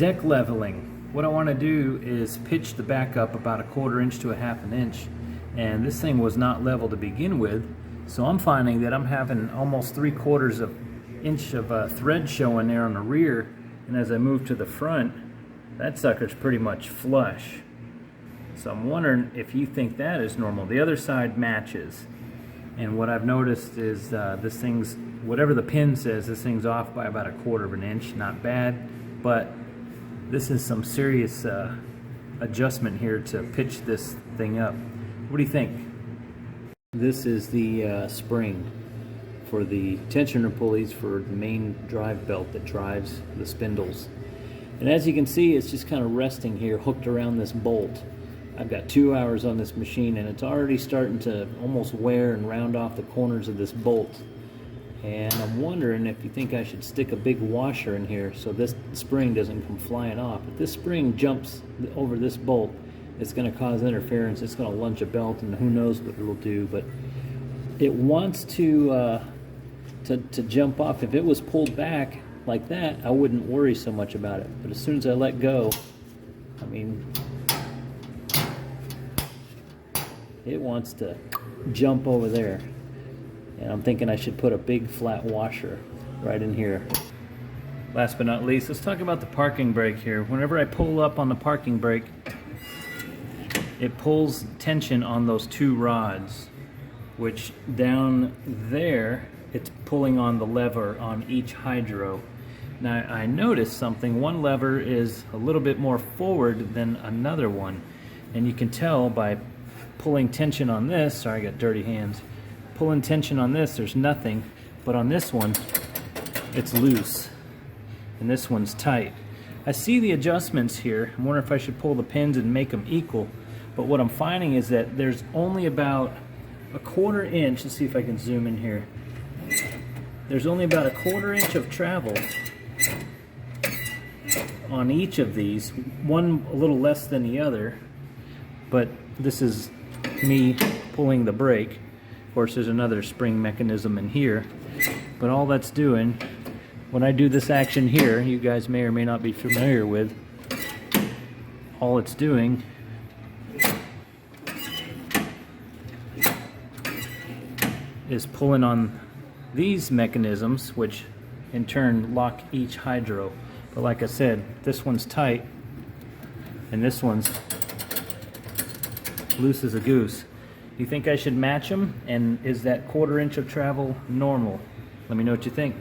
Deck leveling. What I want to do is pitch the back up about a 1/4 inch to a 1/2 inch, and this thing was not level to begin with, so I'm finding that I'm having almost 3/4 inch of thread showing there on the rear, and as I move to the front, that sucker's pretty much flush. So I'm wondering if you think that is normal. The other side matches, and what I've noticed is this thing's, whatever the pin says, this thing's off by about a 1/4 inch. Not bad, but this is some serious adjustment here to pitch this thing up. What do you think? This is the spring for the tensioner pulleys for the main drive belt that drives the spindles. And as you can see, it's just kind of resting here, hooked around this bolt. I've got 2 hours on this machine, and it's already starting to almost wear and round off the corners of this bolt. And I'm wondering if you think I should stick a big washer in here so this spring doesn't come flying off. If this spring jumps over this bolt, it's going to cause interference. It's going to lunge a belt, and who knows what it'll do. But it wants to jump off. If it was pulled back like that, I wouldn't worry so much about it. But as soon as I let go, I mean, it wants to jump over there. And I'm thinking I should put a big flat washer right in here. Last but not least, let's talk about the parking brake here. Whenever I pull up on the parking brake, it pulls tension on those 2 rods, which down there, it's pulling on the lever on each hydro. Now I noticed something. One lever is a little bit more forward than another one, and you can tell by pulling tension on this. Sorry, I got dirty hands. Pulling tension on this, there's nothing, but on this one, it's loose, and this one's tight. I see the adjustments here. I'm wondering if I should pull the pins and make them equal, but what I'm finding is that there's only about a 1/4 inch. Let's see if I can zoom in here. There's only about a 1/4 inch of travel on each of these, one a little less than the other, but this is me pulling the brake. Of course, there's another spring mechanism in here, but all that's doing, when I do this action here, you guys may or may not be familiar with, all it's doing is pulling on these mechanisms, which in turn lock each hydro. But like I said, this one's tight and this one's loose as a goose. Do you think I should match them? And is that 1/4 inch of travel normal? Let me know what you think.